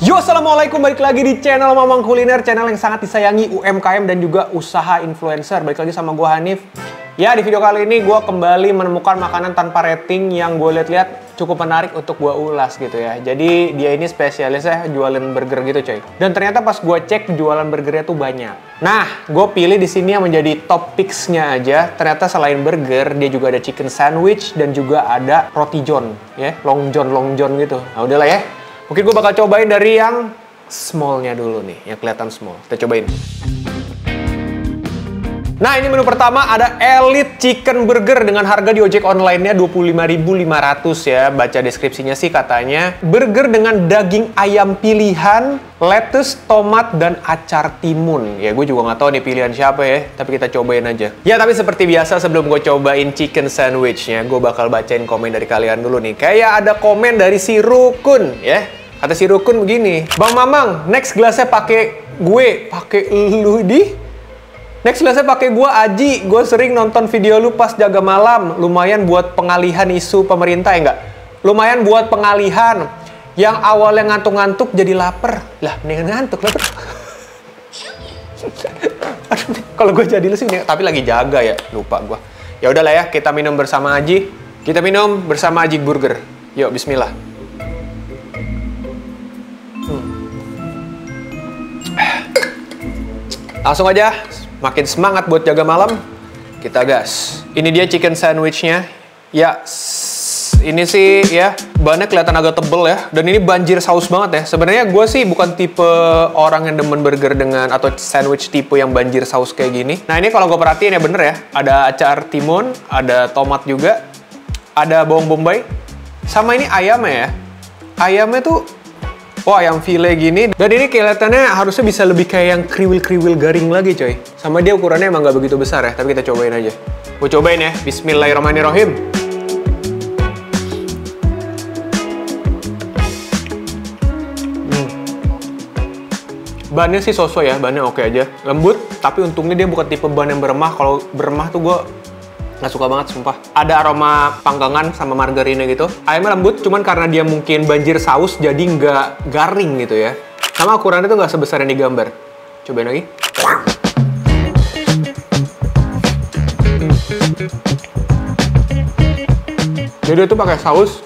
Yo, assalamualaikum, balik lagi di channel Mamang Kuliner, channel yang sangat disayangi UMKM dan juga usaha influencer. Balik lagi sama gue Hanif. Ya, di video kali ini gue kembali menemukan makanan tanpa rating yang gue lihat-lihat cukup menarik untuk gue ulas gitu ya. Jadi dia ini spesialisnya jualan burger gitu coy. Dan ternyata pas gue cek jualan burgernya tuh banyak. Nah, gue pilih di sini yang menjadi top picks-nya aja. Ternyata selain burger, dia juga ada chicken sandwich dan juga ada roti john ya, long john gitu. Nah, udahlah ya. Mungkin gue bakal cobain dari yang small-nya dulu nih, yang kelihatan small. Kita cobain. Nah, ini menu pertama ada Elite Chicken Burger dengan harga di ojek online-nya 25.500 ya. Baca deskripsinya sih katanya burger dengan daging ayam pilihan, lettuce, tomat, dan acar timun. Ya, gue juga nggak tahu nih pilihan siapa ya, tapi kita cobain aja. Ya, tapi seperti biasa sebelum gue cobain chicken sandwich-nya, gue bakal bacain komen dari kalian dulu nih. Kayak ada komen dari si Rukun ya. Kata si Rukun begini, Bang Mamang, next gelasnya pakai gue, pakai lu di? Next gelasnya pakai gue Aji, gue sering nonton video lu pas jaga malam. Lumayan buat pengalihan isu pemerintah ya enggak? Lumayan buat pengalihan. Yang awalnya ngantuk-ngantuk jadi lapar. Lah, mendingan ngantuk lapar. Aduh, kalau gue jadi lu sih, tapi lagi jaga ya, lupa gue. Ya udahlah ya, kita minum bersama Aji. Kita minum bersama Aji Burger. Yuk, bismillah. Langsung aja. Makin semangat buat jaga malam, kita gas. Ini dia chicken sandwich-nya. Ya, ini sih ya, bannya kelihatan agak tebel ya. Dan ini banjir saus banget ya. Sebenarnya gue sih bukan tipe orang yang demen burger dengan atau sandwich tipe yang banjir saus kayak gini. Nah, ini kalau gue perhatiin ya bener ya. Ada acar timun, ada tomat juga, ada bawang bombay. Sama ini ayamnya ya. Ayamnya tuh wah, yang file gini. Dan ini kelihatannya harusnya bisa lebih kayak yang kriwil-kriwil garing lagi, coy. Sama dia ukurannya emang nggak begitu besar ya, tapi kita cobain aja. Gue cobain ya. Bismillahirrahmanirrahim. Bannya sih so-so ya, bannya oke aja. Lembut, tapi untungnya dia bukan tipe ban yang beremah. Kalau beremah tuh gue nggak suka banget, sumpah. Ada aroma panggangan sama margarinnya gitu. Ayamnya lembut, cuman karena dia mungkin banjir saus, jadi nggak garing gitu ya. Sama ukurannya tuh nggak sebesar yang digambar. Cobain lagi. Jadi itu pakai saus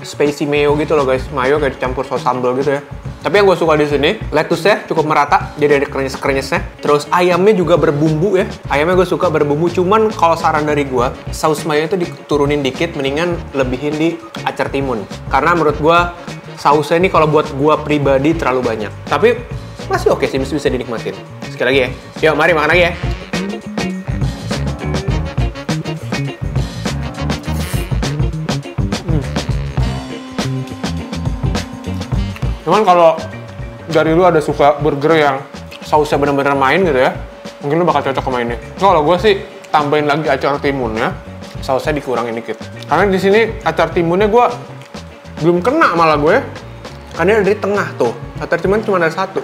spicy mayo gitu loh guys. Mayo kayak dicampur saus sambal gitu ya. Tapi yang gue suka di sini, lettuce-nya cukup merata, jadi ada krenyes-krenyesnya. Terus ayamnya juga berbumbu ya. Ayamnya gue suka berbumbu, cuman kalau saran dari gue, saus mayo itu diturunin dikit, mendingan lebihin di acar timun. Karena menurut gue, sausnya ini kalau buat gue pribadi terlalu banyak. Tapi masih oke sih, bisa dinikmatin. Sekali lagi ya. Yuk, mari makan lagi ya. Cuman kalau dari lu ada suka burger yang sausnya bener-bener main gitu ya, mungkin lu bakal cocok sama ini. Kalau gue sih tambahin lagi acar timunnya, sausnya dikurangin dikit. Karena di sini acar timunnya gue belum kena malah gue, karena dari tengah tuh. Acar timun cuma ada satu.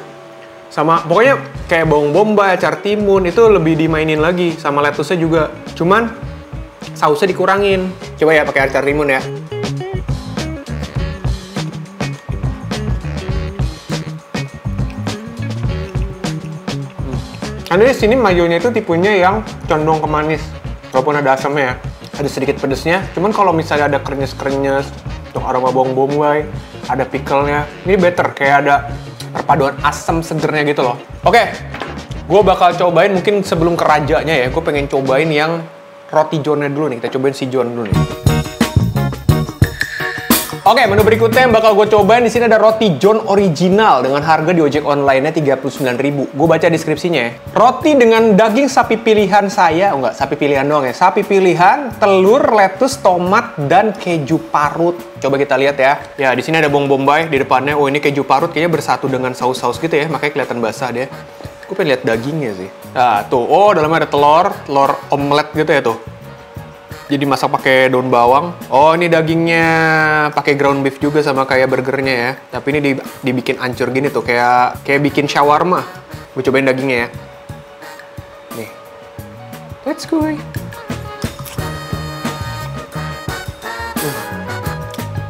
Sama pokoknya kayak bawang bombay, acar timun itu lebih dimainin lagi, sama lettuce-nya juga. Cuman sausnya dikurangin. Coba ya pakai acar timun ya. Karena di sini mayonya itu tipenya yang condong ke manis, walaupun ada asamnya ya, ada sedikit pedesnya. Cuman kalau misalnya ada krenyes-krenyes, untuk aroma bawang bombay, ada pickle-nya, ini better, kayak ada perpaduan asam segernya gitu loh. Oke, gue bakal cobain mungkin sebelum ke rajanya ya, gue pengen cobain yang roti john-nya dulu nih, kita cobain si john dulu nih. Oke, menu berikutnya yang bakal gue cobain di sini ada roti john original dengan harga di ojek online-nya 39.000. Gue baca deskripsinya ya. Roti dengan daging sapi pilihan saya, enggak, sapi pilihan doang ya. Sapi pilihan, telur, lettuce, tomat, dan keju parut. Coba kita lihat ya. Ya, di sini ada bawang bombay di depannya. Oh, ini keju parut kayaknya bersatu dengan saus-saus gitu ya, makanya kelihatan basah dia. Gue pengen lihat dagingnya sih. Nah, tuh. Oh, dalamnya ada telur omelet gitu ya tuh. Jadi masak pakai daun bawang. Oh, ini dagingnya pakai ground beef juga sama kayak burgernya ya. Tapi ini dibikin ancur gini tuh, kayak bikin shawarma. Gue cobain dagingnya ya. Nih. Let's go.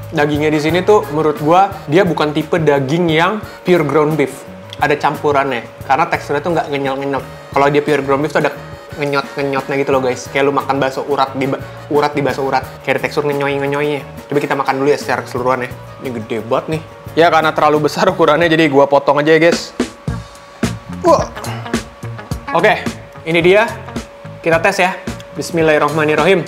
dagingnya di sini tuh menurut gua dia bukan tipe daging yang pure ground beef. Ada campurannya, karena teksturnya tuh nggak ngenyot-ngenyot. Kalau dia pure ground beef tuh ada ngenyot-ngenyotnya gitu loh guys. Kayak lu makan bakso urat di bakso urat. Kayak ada tekstur ngenyoy-ngenyoynya. Coba kita makan dulu ya secara keseluruhan ya. Ini gede banget nih. Ya karena terlalu besar ukurannya jadi gua potong aja ya guys. Oke, ini dia. Kita tes ya. Bismillahirrahmanirrahim.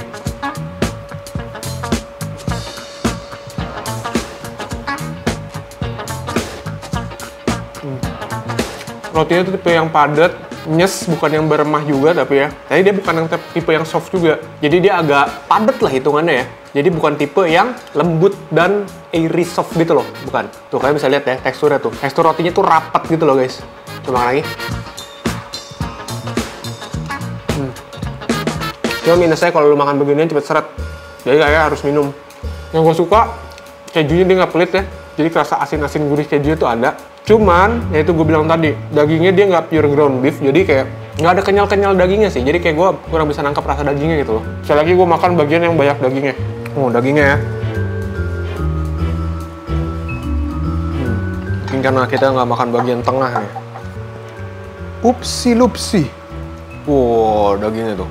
Rotinya tuh tipe yang padat, nyes, bukan yang beremah juga tapi ya. Tapi dia bukan yang tipe yang soft juga. Jadi dia agak padat lah hitungannya ya. Jadi bukan tipe yang lembut dan airy soft gitu loh, bukan. Tuh kalian bisa lihat ya teksturnya tuh. Tekstur rotinya tuh rapat gitu loh guys. Coba lagi. Cuma minusnya kalau lu makan beginian cepet seret. Jadi kayak harus minum. Yang gue suka, kejunya dia nggak pelit ya. Jadi kerasa asin-asin gurih kejunya tuh ada. Cuman, ya itu gue bilang tadi, dagingnya dia nggak pure ground beef, jadi kayak nggak ada kenyal-kenyal dagingnya sih. Jadi kayak gue kurang bisa nangkep rasa dagingnya gitu loh. Sekali lagi gue makan bagian yang banyak dagingnya. Oh, dagingnya ya. Mungkin karena kita nggak makan bagian tengah ya. Upsi-lupsi. Wow, dagingnya tuh.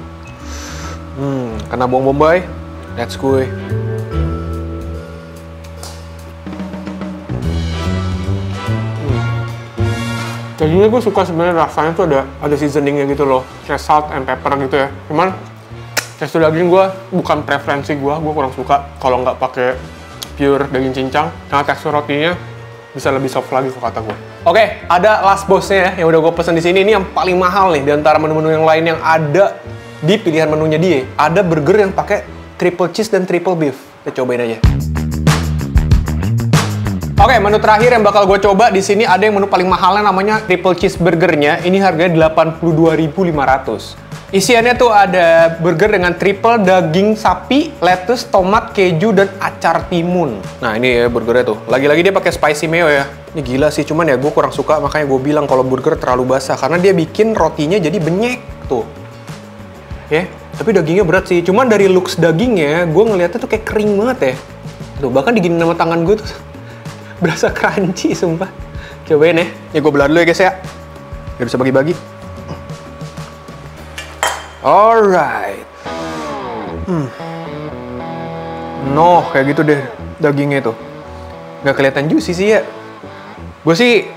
Kena bawang bombay. Let's go. Dagingnya gue suka sebenarnya rasanya tuh ada seasoningnya gitu loh, kayak salt and pepper gitu ya. Cuman tekstur daging gue bukan preferensi gue kurang suka kalau nggak pakai pure daging cincang. Karena tekstur rotinya bisa lebih soft lagi kata gue. Oke, ada last bossnya ya, yang udah gue pesen di sini. Ini yang paling mahal nih di antara menu-menu yang lain yang ada di pilihan menunya dia. Ada burger yang pakai triple cheese dan triple beef. Kita cobain aja. Oke, menu terakhir yang bakal gue coba di sini ada yang menu paling mahalnya namanya triple cheeseburgernya. Ini harganya 82.500. Isiannya tuh ada burger dengan triple daging sapi, lettuce, tomat, keju, dan acar timun. Nah ini ya burgernya tuh. Lagi-lagi dia pakai spicy mayo ya. Ini gila sih, cuman ya gue kurang suka, makanya gue bilang kalau burger terlalu basah karena dia bikin rotinya jadi benyek tuh. Ya, tapi dagingnya berat sih. Cuman dari looks dagingnya, gue ngeliatnya tuh kayak kering banget ya. Tuh bahkan diginin sama tangan gue tuh. Berasa crunchy, sumpah. Cobain ya. Ya gue belah dulu ya guys ya. Biar bisa bagi-bagi. Alright. No, kayak gitu deh dagingnya tuh. Nggak kelihatan juicy sih ya. Gue sih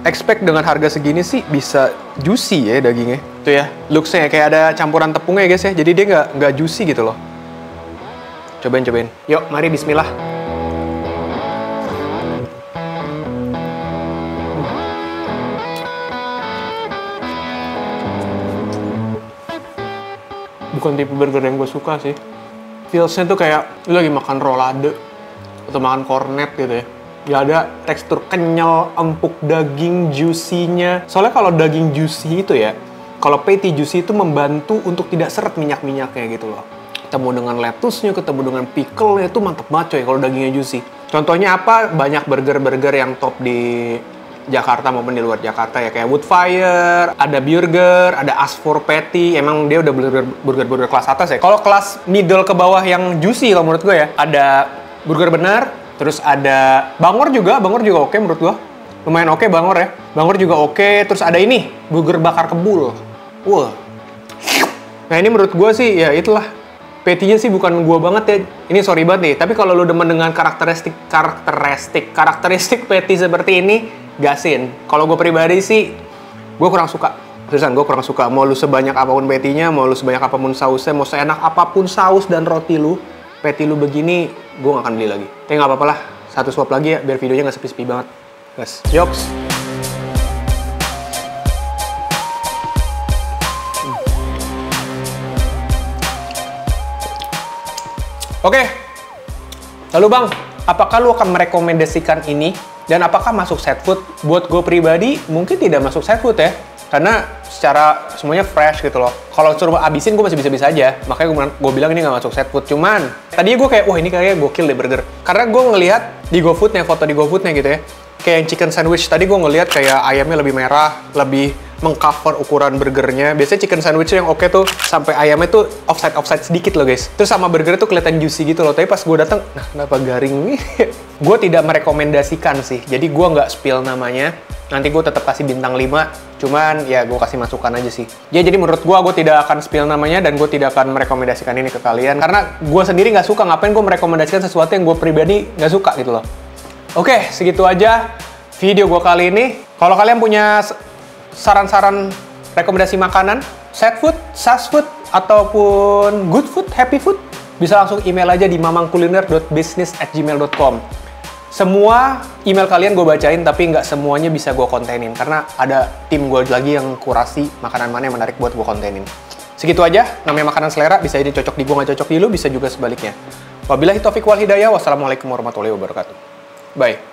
expect dengan harga segini sih bisa juicy ya dagingnya. Tuh ya, looks-nya kayak ada campuran tepungnya ya guys ya. Jadi dia nggak juicy gitu loh. Cobain. Yuk, mari bismillah. Bukan tipe burger yang gue suka sih. Feelsnya tuh kayak lu lagi makan rolade atau makan cornet gitu ya. Gak ada tekstur kenyal, empuk daging, juicy-nya. Soalnya kalau daging juicy itu ya, kalau patty juicy itu membantu untuk tidak seret minyak-minyaknya gitu loh. Ketemu dengan lettuce-nya, ketemu dengan pickle-nya itu mantep banget coy kalau dagingnya juicy. Contohnya apa? Banyak burger-burger yang top di Jakarta maupun di luar Jakarta ya, kayak Woodfire, ada Burger, ada Ask for Patty. Emang dia udah burger kelas atas ya. Kalau kelas middle ke bawah yang juicy kalau menurut gue ya, ada Burger Benar, terus ada Bangor juga oke menurut gue. Lumayan oke Bangor ya. Bangor juga oke. Terus ada ini, Burger Bakar Kebul. Wah. Nah ini menurut gue sih ya itulah. Patty-nya sih bukan gue banget ya. Ini sorry banget nih. Tapi kalau lu demen dengan karakteristik patty seperti ini, gasin. Kalau gue pribadi sih, gue kurang suka. Seriusan, gue kurang suka. Mau lu sebanyak apapun patty-nya, mau lu sebanyak apapun sausnya, mau seenak apapun saus dan roti lu, patty lu begini, gue gak akan beli lagi. Tapi gak apa-apa lah, satu suap lagi ya, biar videonya gak sepi-sepi banget. Gas. Yoks. Oke. Lalu bang, apakah lu akan merekomendasikan ini? Dan apakah masuk set food? Buat gue pribadi, mungkin tidak masuk set food ya. Karena secara semuanya fresh gitu loh. Kalau suruh abisin, gue masih bisa-bisa aja. Makanya gue bilang ini nggak masuk set food. Cuman, tadinya gue kayak, wah ini kayaknya gokil deh burger. Karena gue ngelihat di GoFood-nya, foto di GoFood-nya gitu ya. Kayak yang chicken sandwich, tadi gue ngelihat kayak ayamnya lebih merah, lebih mengcover ukuran burgernya. Biasanya chicken sandwich yang oke tuh sampai ayamnya tuh offside sedikit loh guys. Terus sama burgernya tuh kelihatan juicy gitu loh. Tapi pas gue datang, nah kenapa garing nih? Gue tidak merekomendasikan sih. Jadi gue nggak spill namanya. Nanti gue tetap kasih bintang 5. Cuman ya gue kasih masukan aja sih. Ya jadi menurut gue tidak akan spill namanya dan gue tidak akan merekomendasikan ini ke kalian. Karena gue sendiri nggak suka, ngapain gue merekomendasikan sesuatu yang gue pribadi nggak suka gitu loh. Oke, segitu aja video gue kali ini. Kalau kalian punya saran-saran rekomendasi makanan, sad food, fast food, ataupun good food, happy food, bisa langsung email aja di mamangkuliner.business@gmail.com. Semua email kalian gue bacain, tapi nggak semuanya bisa gue kontenin. Karena ada tim gue lagi yang kurasi makanan mana yang menarik buat gue kontenin. Segitu aja, namanya makanan selera, bisa jadi cocok di gue, nggak cocok di lu, bisa juga sebaliknya. Wabillahi taufiq wal hidayah, wassalamualaikum warahmatullahi wabarakatuh. Bye.